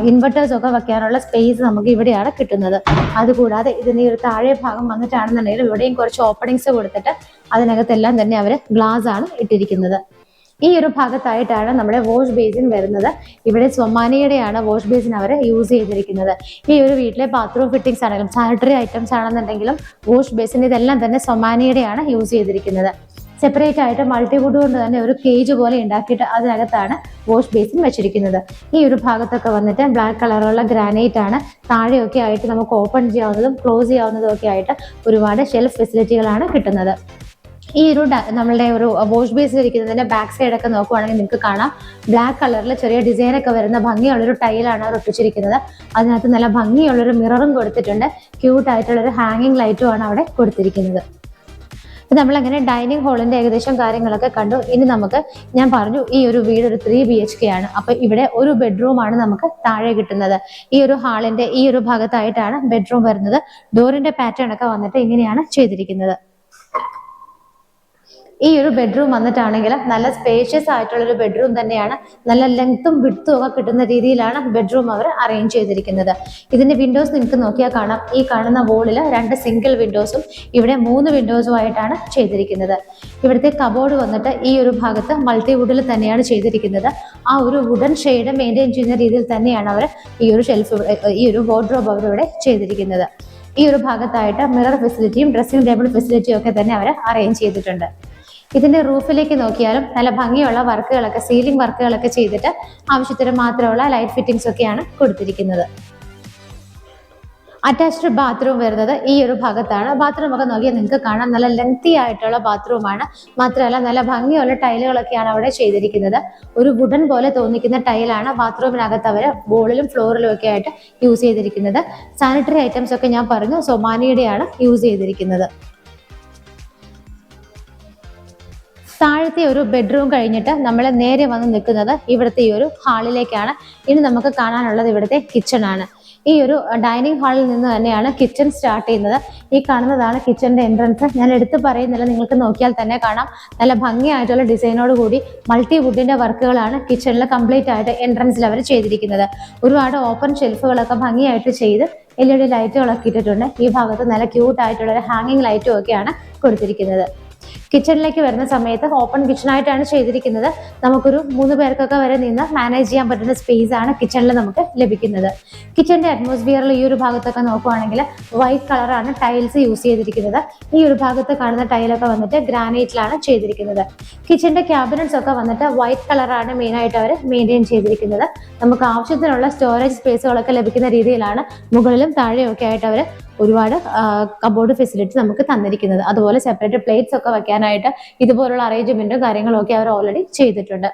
ഇൻവെർട്ടേഴ്സ് ഒക്കെ വെക്കാനുള്ള സ്പേസ് നമുക്ക് ഇവിടെയാണ് കിട്ടുന്നത്. അതുകൂടാതെ ഇതിന്റെ ഒരു താഴെ ഭാഗം വന്നിട്ടാണെന്നുണ്ടെങ്കിൽ ഇവിടെയും കുറച്ച് ഓപ്പണിങ്സ് കൊടുത്തിട്ട് അതിനകത്തെല്ലാം തന്നെ അവർ ഗ്ലാസ് ആണ് ഇട്ടിരിക്കുന്നത്. ഈ ഒരു ഭാഗത്തായിട്ടാണ് നമ്മുടെ വാഷ് ബേസിൻ വരുന്നത്. ഇവിടെ സൊമാനിയുടെയാണ് വാഷ് ബേസിൻ അവർ യൂസ് ചെയ്തിരിക്കുന്നത്. ഈ ഒരു വീട്ടിലെ ബാത്റൂം ഫിറ്റിംഗ്സ് ആണെങ്കിലും സാനിറ്ററി ഐറ്റംസ് ആണെന്നുണ്ടെങ്കിലും വാഷ് ബേസിൻ ഇതെല്ലാം തന്നെ സൊമാനിയുടെയാണ് യൂസ് ചെയ്തിരിക്കുന്നത്. സെപ്പറേറ്റ് ആയിട്ട് മൾട്ടിവുഡ് കൊണ്ട് തന്നെ ഒരു കേജ് പോലെ ഉണ്ടാക്കിയിട്ട് അതിനകത്താണ് വാഷ് ബേസിൻ വെച്ചിരിക്കുന്നത്. ഈ ഒരു ഭാഗത്തൊക്കെ വന്നിട്ട് ബ്ലാക്ക് കളറുള്ള ഗ്രാനൈറ്റ് ആണ്. താഴെയൊക്കെ ആയിട്ട് നമുക്ക് ഓപ്പൺ ചെയ്യാവുന്നതും ക്ലോസ് ചെയ്യാവുന്നതും ഒക്കെ ആയിട്ട് ഒരുപാട് ഷെൽഫ് ഫെസിലിറ്റികളാണ് കിട്ടുന്നത്. ഈ ഒരു നമ്മളുടെ ഒരു വാഷ് ബേസിൽ ഇരിക്കുന്നതിന്റെ ബാക്ക് സൈഡ് ഒക്കെ നോക്കുവാണെങ്കിൽ നിങ്ങൾക്ക് കാണാം, ബ്ലാക്ക് കളറിൽ ചെറിയ ഡിസൈൻ ഒക്കെ വരുന്ന ഭംഗിയുള്ളൊരു ടൈലാണ് അവർ ഒട്ടിച്ചിരിക്കുന്നത്. അതിനകത്ത് നല്ല ഭംഗിയുള്ളൊരു മിററും കൊടുത്തിട്ടുണ്ട്. ക്യൂട്ട് ആയിട്ടുള്ളൊരു ഹാങ്ങിങ് ലൈറ്റും ആണ് അവിടെ കൊടുത്തിരിക്കുന്നത്. നമ്മളങ്ങനെ ഡൈനിങ് ഹാളിന്റെ ഏകദേശം കാര്യങ്ങളൊക്കെ കണ്ടു. ഇനി നമുക്ക്, ഞാൻ പറഞ്ഞു ഈ ഒരു വീട് ഒരു 3 BHK ആണ്. അപ്പൊ ഇവിടെ ഒരു ബെഡ്റൂം ആണ് നമുക്ക് താഴെ കിട്ടുന്നത്. ഈ ഒരു ഹാളിന്റെ ഈ ഒരു ഭാഗത്തായിട്ടാണ് ബെഡ്റൂം വരുന്നത്. ഡോറിന്റെ പാറ്റേൺ ഒക്കെ വന്നിട്ട് ഇങ്ങനെയാണ് ചെയ്തിരിക്കുന്നത്. ഈ ഒരു ബെഡ്റൂം വന്നിട്ടാണെങ്കിൽ നല്ല സ്പേഷ്യസ് ആയിട്ടുള്ള ഒരു ബെഡ്റൂം തന്നെയാണ്. നല്ല ലെങ്ത്തും വിഡ്ത്തും ഒക്കെ കിട്ടുന്ന രീതിയിലാണ് ബെഡ്റൂം അവർ അറേഞ്ച് ചെയ്തിരിക്കുന്നത്. ഇതിന്റെ വിൻഡോസ് നിങ്ങൾക്ക് നോക്കിയാൽ കാണാം, ഈ കാണുന്ന വോളിൽ 2 സിംഗിൾ വിൻഡോസും ഇവിടെ 3 വിൻഡോസും ആയിട്ടാണ് ചെയ്തിരിക്കുന്നത്. ഇവിടുത്തെ കബോർഡ് വന്നിട്ട് ഈ ഒരു ഭാഗത്ത് മൾട്ടിവുഡിൽ തന്നെയാണ് ചെയ്തിരിക്കുന്നത്. ആ ഒരു വുഡൻ ഷെയ്ഡ് മെയിൻറ്റെയിൻ ചെയ്യുന്ന രീതിയിൽ തന്നെയാണ് അവർ ഈ ഒരു ഷെൽഫ്, ഈ ഒരു വാർഡ്രോബ് അവരിവിടെ ചെയ്തിരിക്കുന്നത്. ഈ ഒരു ഭാഗത്തായിട്ട് മിറർ ഫെസിലിറ്റിയും ഡ്രസ്സിംഗ് ടേബിൾ ഫെസിലിറ്റിയും ഒക്കെ തന്നെ അവർ അറേഞ്ച് ചെയ്തിട്ടുണ്ട്. ഇതിന്റെ റൂഫിലേക്ക് നോക്കിയാലും നല്ല ഭംഗിയുള്ള വർക്കുകളൊക്കെ, സീലിംഗ് വർക്കുകളൊക്കെ ചെയ്തിട്ട് ആവശ്യത്തിന് മാത്രമുള്ള ലൈറ്റ് ഫിറ്റിംഗ്സ് ഒക്കെയാണ് കൊടുത്തിരിക്കുന്നത്. അറ്റാച്ച്ഡ് ബാത്റൂം വരുന്നത് ഈ ഒരു ഭാഗത്താണ്. ബാത്റൂം ഒക്കെ നോക്കിയാൽ നിങ്ങൾക്ക് കാണാം, നല്ല ലെങ്തി ആയിട്ടുള്ള ബാത്റൂമാണ്. മാത്രമല്ല നല്ല ഭംഗിയുള്ള ടൈലുകളൊക്കെയാണ് അവിടെ ചെയ്തിരിക്കുന്നത്. ഒരു വുഡൻ പോലെ തോന്നിക്കുന്ന ടൈലാണ് ബാത്റൂമിനകത്ത് അവർ വോളിലും ഫ്ലോറിലും ഒക്കെ ആയിട്ട് യൂസ് ചെയ്തിരിക്കുന്നത്. സാനിറ്ററി ഐറ്റംസ് ഒക്കെ ഞാൻ പറഞ്ഞു സൊമാനിയുടെയാണ് യൂസ് ചെയ്തിരിക്കുന്നത്. താഴത്തെ ഒരു ബെഡ്റൂം കഴിഞ്ഞിട്ട് നമ്മൾ നേരെ വന്ന് നിൽക്കുന്നത് ഇവിടുത്തെ ഈ ഒരു ഹാളിലേക്കാണ്. ഇനി നമുക്ക് കാണാനുള്ളത് ഇവിടുത്തെ കിച്ചൺ ആണ്. ഈ ഒരു ഡൈനിങ് ഹാളിൽ നിന്ന് തന്നെയാണ് കിച്ചൺ സ്റ്റാർട്ട് ചെയ്യുന്നത്. ഈ കാണുന്നതാണ് കിച്ചന്റെ എൻട്രൻസ്. ഞാൻ എടുത്തു പറയുന്നില്ല, നിങ്ങൾക്ക് നോക്കിയാൽ തന്നെ കാണാം, നല്ല ഭംഗിയായിട്ടുള്ള ഡിസൈനോട് കൂടി മൾട്ടി വുഡിന്റെ വർക്കുകളാണ് കിച്ചണിൽ കംപ്ലീറ്റ് ആയിട്ട് എൻട്രൻസിൽ അവർ ചെയ്തിരിക്കുന്നത്. ഒരുപാട് ഓപ്പൺ ഷെൽഫുകളൊക്കെ ഭംഗിയായിട്ട് ചെയ്ത് LED ലൈറ്റുകളൊക്കെ ഇട്ടിട്ടുണ്ട്. ഈ ഭാഗത്ത് നല്ല ക്യൂട്ട് ആയിട്ടുള്ള ഒരു ഹാങ്ങിങ് ലൈറ്റും ഒക്കെയാണ് കൊടുത്തിരിക്കുന്നത്. കിച്ചണിലേക്ക് വരുന്ന സമയത്ത് ഓപ്പൺ കിച്ചൺ ആയിട്ടാണ് ചെയ്തിരിക്കുന്നത്. നമുക്കൊരു 3 പേർക്കൊക്കെ വരെ നിന്ന് മാനേജ് ചെയ്യാൻ പറ്റുന്ന സ്പേസ് ആണ് കിച്ചണിൽ നമുക്ക് ലഭിക്കുന്നത്. കിച്ചണിന്റെ അറ്റ്മോസ്ഫിയറിൽ ഈ ഒരു ഭാഗത്തൊക്കെ നോക്കുവാണെങ്കിൽ വൈറ്റ് കളറാണ് ടൈൽസ് യൂസ് ചെയ്തിരിക്കുന്നത്. ഈ ഒരു ഭാഗത്ത് കാണുന്ന ടൈലൊക്കെ വന്നിട്ട് ഗ്രാനൈറ്റിലാണ് ചെയ്തിരിക്കുന്നത്. കിച്ചണിന്റെ ക്യാബിനറ്റ്സ് ഒക്കെ വന്നിട്ട് വൈറ്റ് കളറാണ് മെയിനായിട്ട് അവർ മെയിൻറ്റെയിൻ ചെയ്തിരിക്കുന്നത്. നമുക്ക് ആവശ്യത്തിനുള്ള സ്റ്റോറേജ് സ്പേസുകളൊക്കെ ലഭിക്കുന്ന രീതിയിലാണ് മുകളിലും താഴെയൊക്കെ ആയിട്ട് അവർ ഒരുപാട് കബോർഡ് ഫെസിലിറ്റി നമുക്ക് തന്നിരിക്കുന്നത്. അതുപോലെ സെപ്പറേറ്റ് പ്ലേറ്റ്സ് ഒക്കെ വെക്കാനായിട്ട് ഇതുപോലുള്ള അറേഞ്ച്മെന്റും കാര്യങ്ങളും ഒക്കെ അവർ ഓൾറെഡി ചെയ്തിട്ടുണ്ട്.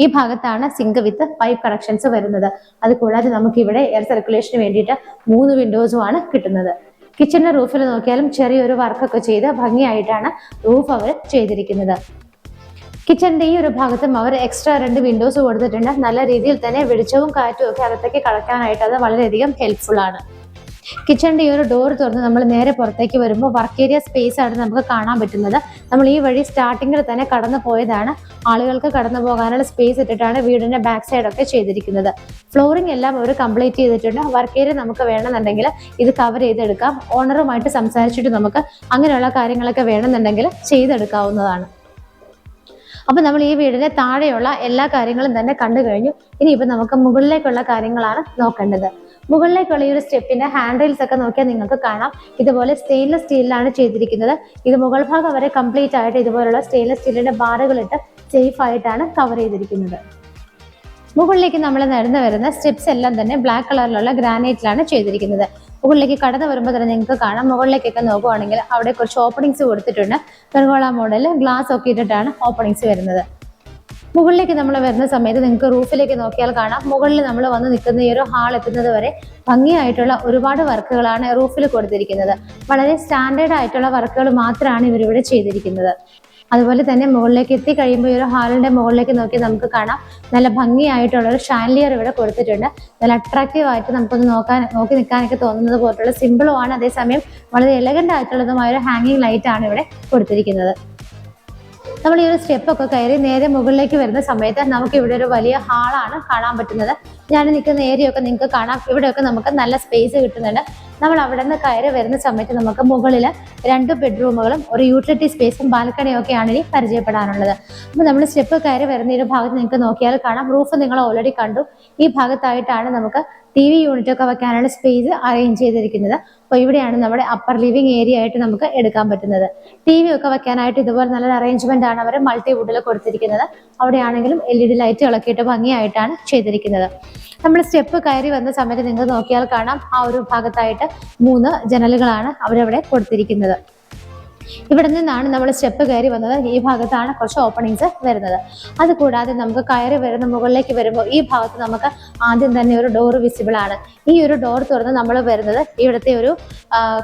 ഈ ഭാഗത്താണ് സിങ്ക് വിത്ത് പൈപ്പ് കണക്ഷൻസ് വരുന്നത്. അതുകൂടാതെ നമുക്ക് ഇവിടെ എയർ സർക്കുലേഷന് വേണ്ടിയിട്ട് 3 വിൻഡോസും ആണ് കിട്ടുന്നത്. കിച്ചണിന്റെ റൂഫിൽ നോക്കിയാലും ചെറിയൊരു വർക്കൊക്കെ ചെയ്ത് ഭംഗിയായിട്ടാണ് റൂഫ് അവർ ചെയ്തിരിക്കുന്നത്. കിച്ചണിന്റെ ഈ ഒരു ഭാഗത്തും അവർ എക്സ്ട്രാ 2 വിൻഡോസ് കൊടുത്തിട്ടുണ്ട്. നല്ല രീതിയിൽ തന്നെ വെളിച്ചവും കാറ്റും ഒക്കെ അകത്തേക്ക് കടക്കാനായിട്ട് അത് വളരെയധികം ഹെൽപ്ഫുൾ ആണ്. കിച്ചണിന്റെ ഈ ഒരു ഡോർ തുറന്ന് നമ്മൾ നേരെ പുറത്തേക്ക് വരുമ്പോൾ വർക്ക് ഏരിയ സ്പേസ് ആണ് നമുക്ക് കാണാൻ പറ്റുന്നത്. നമ്മൾ ഈ വഴി സ്റ്റാർട്ടിങ്ങിൽ തന്നെ കടന്നു പോയതാണ്. ആളുകൾക്ക് കടന്നു പോകാനുള്ള സ്പേസ് ഇട്ടിട്ടാണ് വീടിന്റെ ബാക്ക് സൈഡ് ഒക്കെ ചെയ്തിരിക്കുന്നത്. ഫ്ലോറിംഗ് എല്ലാം അവർ കംപ്ലീറ്റ് ചെയ്തിട്ടുണ്ട്. വർക്ക് ഏരിയ നമുക്ക് വേണമെന്നുണ്ടെങ്കിൽ ഇത് കവർ ചെയ്തെടുക്കാം. ഓണറുമായിട്ട് സംസാരിച്ചിട്ട് നമുക്ക് അങ്ങനെയുള്ള കാര്യങ്ങളൊക്കെ വേണമെന്നുണ്ടെങ്കിൽ ചെയ്തെടുക്കാവുന്നതാണ്. അപ്പൊ നമ്മൾ ഈ വീടിന്റെ താഴെയുള്ള എല്ലാ കാര്യങ്ങളും തന്നെ കണ്ടു കഴിഞ്ഞു. ഇനിയിപ്പോൾ നമുക്ക് മുകളിലേക്കുള്ള കാര്യങ്ങളാണ് നോക്കേണ്ടത്. മുകളിലേക്കുള്ള ഈ ഒരു സ്റ്റെപ്പിന്റെ ഹാൻഡ് റെയിൽസ് ഒക്കെ നോക്കിയാൽ നിങ്ങൾക്ക് കാണാം, ഇതുപോലെ സ്റ്റെയിൻലെസ് സ്റ്റീലിലാണ് ചെയ്തിരിക്കുന്നത്. ഇത് മുകൾ ഭാഗം വരെ കംപ്ലീറ്റ് ആയിട്ട് ഇതുപോലുള്ള സ്റ്റെയിൻലെസ് സ്റ്റീലിന്റെ ബാറുകളിട്ട് സേഫ് ആയിട്ടാണ് കവർ ചെയ്തിരിക്കുന്നത്. മുകളിലേക്ക് നമ്മൾ നടന്നു വരുന്ന സ്റ്റെപ്സ് എല്ലാം തന്നെ ബ്ലാക്ക് കളറിലുള്ള ഗ്രാനൈറ്റിലാണ് ചെയ്തിരിക്കുന്നത്. മുകളിലേക്ക് കടന്നു വരുമ്പോൾ തന്നെ നിങ്ങൾക്ക് കാണാം, മുകളിലേക്കൊക്കെ നോക്കുവാണെങ്കിൽ അവിടെ കുറച്ച് ഓപ്പണിങ്സ് കൊടുത്തിട്ടുണ്ട്. പെർഗോള മോഡൽ ഗ്ലാസ് ഒക്കെ ഇട്ടിട്ടാണ് ഓപ്പണിങ്സ് വരുന്നത്. മുകളിലേക്ക് നമ്മൾ വരുന്ന സമയത്ത് നിങ്ങൾക്ക് റൂഫിലേക്ക് നോക്കിയാൽ കാണാം, മുകളിൽ നമ്മൾ വന്ന് നിൽക്കുന്ന ഈ ഒരു ഹാൾ എത്തുന്നത് വരെ ഭംഗിയായിട്ടുള്ള ഒരുപാട് വർക്കുകളാണ് റൂഫിൽ കൊടുത്തിരിക്കുന്നത്. വളരെ സ്റ്റാൻഡേർഡ് ആയിട്ടുള്ള വർക്കുകൾ മാത്രമാണ് ഇവരിവിടെ ചെയ്തിരിക്കുന്നത്. അതുപോലെ തന്നെ മുകളിലേക്ക് എത്തിക്കഴിയുമ്പോൾ ഈ ഒരു ഹാളിന്റെ മുകളിലേക്ക് നോക്കി നമുക്ക് കാണാം നല്ല ഭംഗിയായിട്ടുള്ള ഒരു ഷാൻലിയർ ഇവിടെ കൊടുത്തിട്ടുണ്ട്. നല്ല അട്രാക്റ്റീവ് ആയിട്ട് നമുക്കൊന്ന് നോക്കി നിൽക്കാനൊക്കെ തോന്നുന്നത് പോലുള്ള സിമ്പിളുമാണ്, അതേസമയം വളരെ എലഗന്റ് ആയിട്ടുള്ളതുമായ ഒരു ഹാങ്ങിങ് ലൈറ്റ് ആണ് ഇവിടെ കൊടുത്തിരിക്കുന്നത്. നമ്മൾ ഈ ഒരു സ്റ്റെപ്പൊക്കെ കയറി നേരെ മുകളിലേക്ക് വരുന്ന സമയത്ത് നമുക്ക് ഇവിടെ ഒരു വലിയ ഹാളാണ് കാണാൻ പറ്റുന്നത്. ഞാൻ നിൽക്കുന്ന ഏരിയ ഒക്കെ നിങ്ങൾക്ക് കാണാം. ഇവിടെയൊക്കെ നമുക്ക് നല്ല സ്പേസ് കിട്ടുന്നുണ്ട്. നമ്മൾ അവിടെ നിന്ന് കയറി വരുന്ന സമയത്ത് നമുക്ക് മുകളിൽ 2 ബെഡ്റൂമുകളും ഒരു യൂട്ടിലിറ്റി സ്പേസും ബാൽക്കണിയും ഒക്കെയാണ് ഇനി പരിചയപ്പെടാനുള്ളത്. അപ്പോൾ നമ്മൾ സ്റ്റെപ്പ് കയറി വരുന്ന ഈ ഒരു ഭാഗത്ത് നിങ്ങൾക്ക് നോക്കിയാൽ കാണാം, റൂഫ് നിങ്ങൾ ഓൾറെഡി കണ്ടു. ഈ ഭാഗത്തായിട്ടാണ് നമുക്ക് TV യൂണിറ്റ് ഒക്കെ വെക്കാനുള്ള സ്പേസ് അറേഞ്ച് ചെയ്തിരിക്കുന്നത്. അപ്പോൾ ഇവിടെയാണ് നമ്മുടെ അപ്പർ ലിവിംഗ് ഏരിയ ആയിട്ട് നമുക്ക് എടുക്കാൻ പറ്റുന്നത്. TV ഒക്കെ വെക്കാനായിട്ട് ഇതുപോലെ നല്ലൊരു അറേഞ്ച്മെന്റ് ആണ് അവർ മൾട്ടിവുഡിൽ കൊടുത്തിരിക്കുന്നത്. അവിടെയാണെങ്കിലും LED ലൈറ്റുകളൊക്കെ ഇട്ട് ഭംഗിയായിട്ടാണ് ചെയ്തിരിക്കുന്നത്. നമ്മൾ സ്റ്റെപ്പ് കയറി വന്ന സമയത്ത് നിങ്ങൾ നോക്കിയാൽ കാണാം, ആ ഒരു ഭാഗത്തായിട്ട് 3 ജനലുകളാണ് അവരവിടെ കൊടുത്തിരിക്കുന്നത്. ഇവിടെ നിന്നാണ് നമ്മൾ സ്റ്റെപ്പ് കയറി വന്നത്. ഈ ഭാഗത്താണ് കുറച്ച് ഓപ്പണിങ്സ് വരുന്നത്. അതുകൂടാതെ നമുക്ക് കയറി വരുന്ന മുകളിലേക്ക് വരുമ്പോൾ ഈ ഭാഗത്ത് നമുക്ക് ആദ്യം തന്നെ ഒരു ഡോർ വിസിബിൾ ആണ്. ഈ ഒരു ഡോർ തുറന്ന് നമ്മൾ വരുന്നത് ഇവിടുത്തെ ഒരു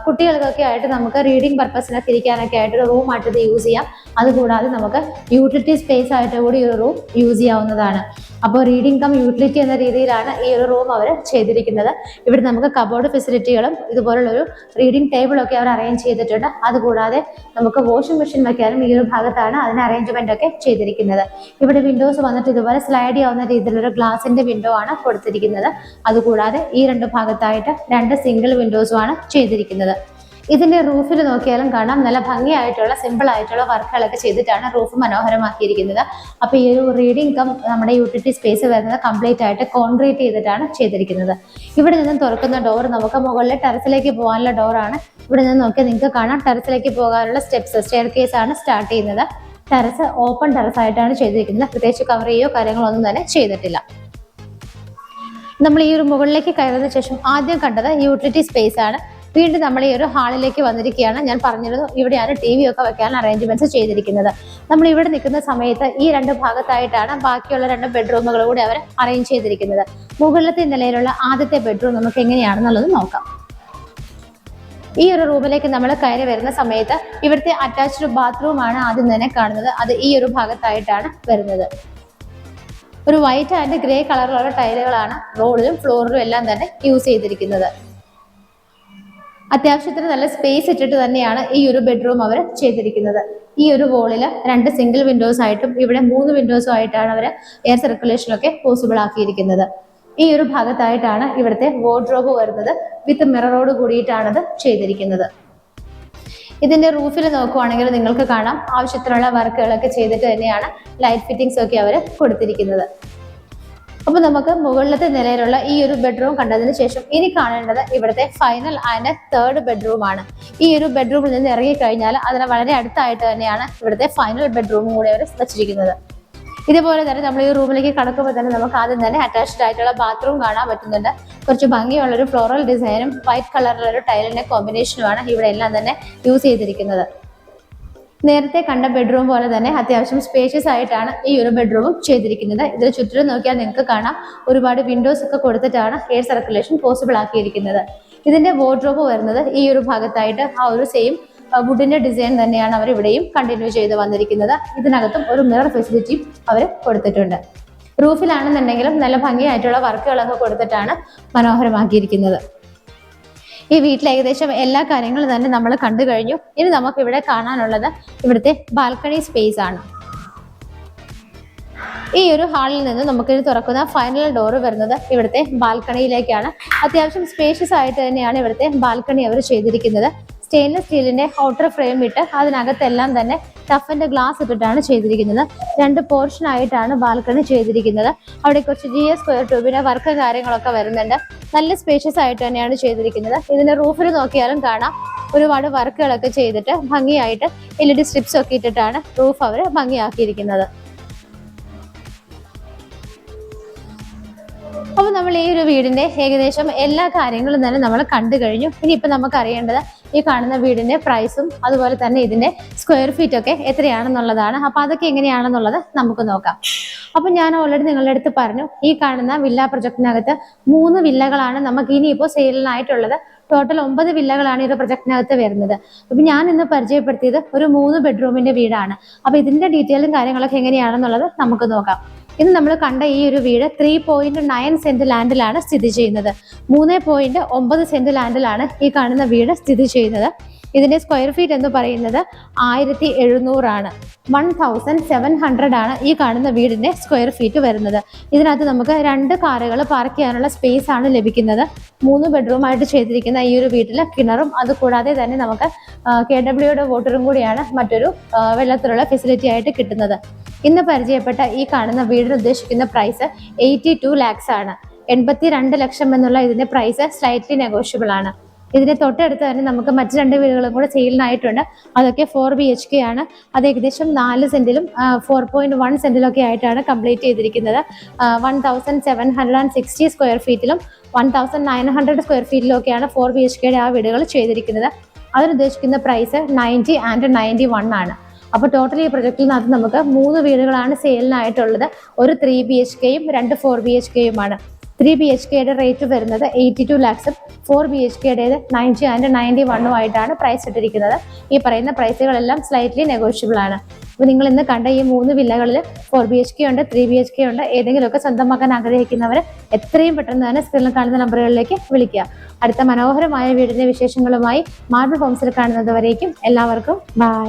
കുട്ടികൾക്കൊക്കെ ആയിട്ട് നമുക്ക് റീഡിംഗ് പർപ്പസിനൊക്കെ ഇരിക്കാനൊക്കെ ആയിട്ട് ഒരു റൂം ആയിട്ട് ഇത് യൂസ് ചെയ്യാം. അതുകൂടാതെ നമുക്ക് യൂട്ടിലിറ്റി സ്പേസ് ആയിട്ട് കൂടി ഒരു റൂം യൂസ് ചെയ്യാവുന്നതാണ്. അപ്പോൾ റീഡിംഗ് കം യൂട്ടിലിറ്റി എന്ന രീതിയിലാണ് ഈ ഒരു റൂം അവർ ചെയ്തിരിക്കുന്നത്. ഇവിടെ നമുക്ക് കബോർഡ് ഫെസിലിറ്റികളും ഇതുപോലുള്ളൊരു റീഡിംഗ് ടേബിളൊക്കെ അവർ അറേഞ്ച് ചെയ്തിട്ടുണ്ട്. അതുകൂടാതെ നമുക്ക് വാഷിംഗ് മെഷീൻ വെക്കാനും ഈ ഒരു ഭാഗത്താണ് അതിന് അറേഞ്ച്മെന്റ് ഒക്കെ ചെയ്തിരിക്കുന്നത്. ഇവിടെ വിൻഡോസ് വന്നിട്ട് ഇതുപോലെ സ്ലൈഡ് ചെയ്യാവുന്ന രീതിയിലൊരു ഗ്ലാസിന്റെ വിൻഡോ ആണ് കൊടുത്തിരിക്കുന്നത്. അതുകൂടാതെ ഈ 2 ഭാഗത്തായിട്ട് 2 സിംഗിൾ വിൻഡോസും ആണ് ചെയ്തിരിക്കുന്നത്. ഇതിന്റെ റൂഫിൽ നോക്കിയാലും കാണാം നല്ല ഭംഗിയായിട്ടുള്ള സിമ്പിൾ ആയിട്ടുള്ള വർക്കുകളൊക്കെ ചെയ്തിട്ടാണ് റൂഫ് മനോഹരമാക്കിയിരിക്കുന്നത്. അപ്പോൾ ഈ ഒരു റീഡിംഗ് കം നമ്മുടെ യൂട്ടിലിറ്റി സ്പേസ് വരുന്നത് കംപ്ലീറ്റ് ആയിട്ട് കോൺക്രീറ്റ് ചെയ്തിട്ടാണ് ചെയ്തിരിക്കുന്നത്. ഇവിടെ നിന്നും തുറക്കുന്ന ഡോർ നമുക്ക് മുകളിലെ ടെറസിലേക്ക് പോകാനുള്ള ഡോറാണ്. ഇവിടെ നിന്ന് നോക്കിയാൽ നിങ്ങൾക്ക് കാണാം ടെറസിലേക്ക് പോകാനുള്ള സ്റ്റെയർ കേസ് ആണ് സ്റ്റാർട്ട് ചെയ്യുന്നത്. ടെറസ് ഓപ്പൺ ടെറസ് ആയിട്ടാണ് ചെയ്തിരിക്കുന്നത്. പ്രത്യേകിച്ച് കവർ ചെയ്യോ കാര്യങ്ങളൊന്നും തന്നെ ചെയ്തിട്ടില്ല. നമ്മൾ ഈ ഒരു മുകളിലേക്ക് കയറുന്ന ശേഷം ആദ്യം കണ്ടത് യൂട്ടിലിറ്റി സ്പേസ് ആണ്. വീണ്ടും നമ്മൾ ഈ ഒരു ഹാളിലേക്ക് വന്നിരിക്കുകയാണ്. ഞാൻ പറഞ്ഞിരുന്നു ഇവിടെയാണ് TV ഒക്കെ വെക്കാൻ അറേഞ്ച്മെന്റ്സ് ചെയ്തിരിക്കുന്നത്. നമ്മൾ ഇവിടെ നിൽക്കുന്ന സമയത്ത് ഈ 2 ഭാഗത്തായിട്ടാണ് ബാക്കിയുള്ള 2 ബെഡ്റൂമുകൾ കൂടി അവർ അറേഞ്ച് ചെയ്തിരിക്കുന്നത്. മുകളിലത്തെ നിലയിലുള്ള ആദ്യത്തെ ബെഡ്റൂം നമുക്ക് എങ്ങനെയാണെന്നുള്ളത് നോക്കാം. ഈ ഒരു റൂമിലേക്ക് നമ്മൾ കയറി വരുന്ന സമയത്ത് ഇവിടുത്തെ അറ്റാച്ച്ഡ് ബാത്റൂം ആണ് ആദ്യം തന്നെ കാണുന്നത്. അത് ഈ ഒരു ഭാഗത്തായിട്ടാണ് വരുന്നത്. ഒരു വൈറ്റ് ആൻഡ് ഗ്രേ കളറിലുള്ള ടൈലുകളാണ് റോഡിലും ഫ്ലോറിലും എല്ലാം തന്നെ യൂസ് ചെയ്തിരിക്കുന്നത്. അത്യാവശ്യത്തിന് നല്ല സ്പേസ് ഇട്ടിട്ട് തന്നെയാണ് ഈ ഒരു ബെഡ്റൂം അവർ ചെയ്തിരിക്കുന്നത്. ഈ ഒരു വോളിൽ 2 സിംഗിൾ വിൻഡോസ് ആയിട്ടും ഇവിടെ 3 വിൻഡോസും ആയിട്ടാണ് അവർ എയർ സർക്കുലേഷൻ ഒക്കെ പോസിബിൾ ആക്കിയിരിക്കുന്നത്. ഈ ഒരു ഭാഗത്തായിട്ടാണ് ഇവിടുത്തെ വാർഡ്രോബ് വരുന്നത്. വിത്ത് മിററോട് കൂടിയിട്ടാണത് ചെയ്തിരിക്കുന്നത്. ഇതിന്റെ റൂഫിൽ നോക്കുവാണെങ്കിൽ നിങ്ങൾക്ക് കാണാം ആവശ്യത്തിനുള്ള വർക്കുകളൊക്കെ ചെയ്തിട്ട് തന്നെയാണ് ലൈറ്റ് ഫിറ്റിംഗ്സ് ഒക്കെ അവർ കൊടുത്തിരിക്കുന്നത്. അപ്പോൾ നമുക്ക് മുകളിലത്തെ നിലയിലുള്ള ഈ ഒരു ബെഡ്റൂം കണ്ടതിന് ശേഷം ഇനി കാണേണ്ടത് ഇവിടുത്തെ ഫൈനൽ ആൻഡ് 3rd ബെഡ്റൂം ആണ്. ഈ ഒരു ബെഡ്റൂമിൽ നിന്ന് ഇറങ്ങിക്കഴിഞ്ഞാൽ അതിന് വളരെ അടുത്തായിട്ട് തന്നെയാണ് ഇവിടുത്തെ ഫൈനൽ ബെഡ്റൂമും കൂടി അവർ വെച്ചിരിക്കുന്നത്. ഇതുപോലെ തന്നെ നമ്മൾ ഈ റൂമിലേക്ക് കടക്കുമ്പോൾ തന്നെ നമുക്ക് ആദ്യം തന്നെ അറ്റാച്ച്ഡ് ആയിട്ടുള്ള ബാത്റൂം കാണാൻ പറ്റുന്നുണ്ട്. കുറച്ച് ഭംഗിയുള്ളൊരു ഫ്ലോറൽ ഡിസൈനും വൈറ്റ് കളറിലൊരു ടൈലിന്റെ കോമ്പിനേഷനുമാണ് ഇവിടെ എല്ലാം തന്നെ യൂസ് ചെയ്തിരിക്കുന്നത്. നേരത്തെ കണ്ട ബെഡ്റൂം പോലെ തന്നെ അത്യാവശ്യം സ്പേഷ്യസ് ആയിട്ടാണ് ഈ ഒരു ബെഡ്റൂമും ചെയ്തിരിക്കുന്നത്. ഇതിന് ചുറ്റിലും നോക്കിയാൽ നിങ്ങൾക്ക് കാണാം ഒരുപാട് വിൻഡോസ് ഒക്കെ കൊടുത്തിട്ടാണ് എയർ സർക്കുലേഷൻ പോസിബിൾ ആക്കിയിരിക്കുന്നത്. ഇതിന്റെ വാർഡ്രോബ് വരുന്നത് ഈ ഒരു ഭാഗത്തായിട്ട് ആ ഒരു സെയിം വുഡിന്റെ ഡിസൈൻ തന്നെയാണ് അവർ ഇവിടെയും കണ്ടിന്യൂ ചെയ്ത് വന്നിരിക്കുന്നത്. ഇതിനകത്തും ഒരു മിറർ ഫെസിലിറ്റിയും അവർ കൊടുത്തിട്ടുണ്ട്. റൂഫിലാണെന്നുണ്ടെങ്കിലും നല്ല ഭംഗിയായിട്ടുള്ള വർക്കുകളൊക്കെ കൊടുത്തിട്ടാണ് മനോഹരമാക്കിയിരിക്കുന്നത്. ഈ വീട്ടിൽ ഏകദേശം എല്ലാ കാര്യങ്ങളും തന്നെ നമ്മൾ കണ്ടു കഴിഞ്ഞു. ഇനി നമുക്ക് ഇവിടെ കാണാനുള്ളത് ഇവിടുത്തെ ബാൽക്കണി സ്പേസ് ആണ്. ഈ ഒരു ഹാളിൽ നിന്ന് നമുക്കിനി തുറക്കുന്ന ഫൈനൽ ഡോറ് വരുന്നത് ഇവിടുത്തെ ബാൽക്കണിയിലേക്കാണ്. അത്യാവശ്യം സ്പേഷ്യസ് ആയിട്ട് തന്നെയാണ് ഇവിടുത്തെ ബാൽക്കണി അവർ ചെയ്തിരിക്കുന്നത്. സ്റ്റെയിൻലെസ് സ്റ്റീലിന്റെ ഔട്ടർ ഫ്രെയിം ഇട്ട് അതിനകത്തെല്ലാം തന്നെ ടഫിന്റെ ഗ്ലാസ് ഇട്ടിട്ടാണ് ചെയ്തിരിക്കുന്നത്. 2 പോർഷൻ ആയിട്ടാണ് ബാൽക്കണി ചെയ്തിരിക്കുന്നത്. അവിടെ കുറച്ച് GS സ്ക്വയർ ട്യൂബിന്റെ വർക്ക് കാര്യങ്ങളൊക്കെ വരുന്നുണ്ട്. നല്ല സ്പേഷ്യസ് ആയിട്ട് തന്നെയാണ് ചെയ്തിരിക്കുന്നത്. ഇതിന്റെ റൂഫിൽ നോക്കിയാലും കാണാം ഒരുപാട് വർക്കുകളൊക്കെ ചെയ്തിട്ട് ഭംഗിയായിട്ട് LED സ്ട്രിപ്സ് ഒക്കെ ഇട്ടിട്ടാണ് റൂഫ് അവർ ഭംഗിയാക്കിയിരിക്കുന്നത്. അപ്പോൾ നമ്മൾ ഈ ഒരു വീടിന്റെ ഏകദേശം എല്ലാ കാര്യങ്ങളും തന്നെ നമ്മൾ കണ്ടു കഴിഞ്ഞു. ഇനിയിപ്പോൾ നമുക്ക് അറിയേണ്ടത് ഈ കാണുന്ന വീടിന്റെ പ്രൈസും അതുപോലെ തന്നെ ഇതിന്റെ സ്ക്വയർ ഫീറ്റ് ഒക്കെ എത്രയാണെന്നുള്ളതാണ്. അപ്പോൾ അതൊക്കെ എങ്ങനെയാണെന്നുള്ളത് നമുക്ക് നോക്കാം. അപ്പോൾ ഞാൻ ഓൾറെഡി നിങ്ങളുടെ അടുത്ത് പറഞ്ഞു, ഈ കാണുന്ന വില്ല പ്രൊജക്ടിനകത്ത് 3 വില്ലകളാണ് നമുക്ക് ഇനിയിപ്പോൾ സെയിലിനായിട്ടുള്ളത്. ടോട്ടൽ 9 വില്ലകളാണ് ഈ ഒരു പ്രൊജക്ടിനകത്ത് വരുന്നത്. അപ്പൊ ഞാൻ ഇന്ന് പരിചയപ്പെടുത്തിയത് ഒരു 3 ബെഡ്റൂമിന്റെ വീടാണ്. അപ്പൊ ഇതിന്റെ ഡീറ്റെയിലും കാര്യങ്ങളൊക്കെ എങ്ങനെയാണെന്നുള്ളത് നമുക്ക് നോക്കാം. ഇന്ന് നമ്മൾ കണ്ട ഈ ഒരു വീട് 3.9 സെന്റ് ലാൻഡിലാണ് സ്ഥിതി ചെയ്യുന്നത്. 3.9 സെന്റ് ലാൻഡിലാണ് ഈ കാണുന്ന വീട് സ്ഥിതി ചെയ്യുന്നത്. ഇതിന്റെ സ്ക്വയർ ഫീറ്റ് എന്ന് പറയുന്നത് 1700 ആണ്. 1700 ആണ് ഈ കാണുന്ന വീടിന്റെ സ്ക്വയർ ഫീറ്റ് വരുന്നത്. ഇതിനകത്ത് നമുക്ക് 2 കാറുകൾ പാർക്ക് ചെയ്യാനുള്ള സ്പേസ് ആണ് ലഭിക്കുന്നത്. 3 ബെഡ്റൂം ആയിട്ട് ചെയ്തിരിക്കുന്ന ഈ ഒരു വീട്ടിൽ കിണറും അതുകൂടാതെ തന്നെ നമുക്ക് KWയുടെ വാട്ടറും കൂടിയാണ് മറ്റൊരു വെള്ളത്തിലുള്ള ഫെസിലിറ്റി ആയിട്ട് കിട്ടുന്നത്. ഇന്ന് പരിചയപ്പെട്ട ഈ കാണുന്ന വീടിന് ഉദ്ദേശിക്കുന്ന പ്രൈസ് 82 lakhs ആണ്. 82 ലക്ഷം എന്നുള്ള ഇതിന്റെ പ്രൈസ് സ്ലൈറ്റ്ലി നെഗോഷ്യബിൾ ആണ്. ഇതിന്റെ തൊട്ടടുത്ത് തന്നെ നമുക്ക് മറ്റു 2 വീടുകളും കൂടെ സെയിലിനായിട്ടുണ്ട്. അതൊക്കെ 4 BHK ആണ്. അത് ഏകദേശം 4 സെന്റിലും 4.1 സെന്റിലൊക്കെ ആയിട്ടാണ് കംപ്ലീറ്റ് ചെയ്തിരിക്കുന്നത്. 1760 സ്ക്വയർ ഫീറ്റിലും 1900 സ്ക്വയർ ഫീറ്റിലും ഒക്കെയാണ് 4 BHKയുടെ ആ വീടുകൾ ചെയ്തിരിക്കുന്നത്. അതിനുദ്ദേശിക്കുന്ന പ്രൈസ് 90 and 91 ആണ്. അപ്പോൾ ടോട്ടൽ ഈ പ്രൊജക്റ്റിനകത്ത് നമുക്ക് 3 വീടുകളാണ് സെയിലിനായിട്ടുള്ളത്. ഒരു 3 BHKയും 2 4 BHKയുമാണ്. 3 BHKയുടെ റേറ്റ് വരുന്നത് 82 lakhs, 4 BHKയുടേത് 90 and 91 ആയിട്ടാണ് പ്രൈസ് ഇട്ടിരിക്കുന്നത്. ഈ പറയുന്ന പ്രൈസുകളെല്ലാം സ്ലൈറ്റ്ലി നെഗോഷ്യബിൾ ആണ്. അപ്പോൾ നിങ്ങൾ ഇന്ന് കണ്ട ഈ 3 വില്ലകളിൽ 4 BHK ഉണ്ട്, 3 BHK ഉണ്ട്. ഏതെങ്കിലുമൊക്കെ സ്വന്തമാക്കാൻ ആഗ്രഹിക്കുന്നവർ എത്രയും പെട്ടെന്ന് തന്നെ സ്ക്രീനിൽ കാണുന്ന നമ്പറുകളിലേക്ക് വിളിക്കുക. അടുത്ത മനോഹരമായ വീടിന്റെ വിശേഷങ്ങളുമായി മാർബിൾ ഹോംസിൽ കാണുന്നത് വരേക്കും എല്ലാവർക്കും ബൈ.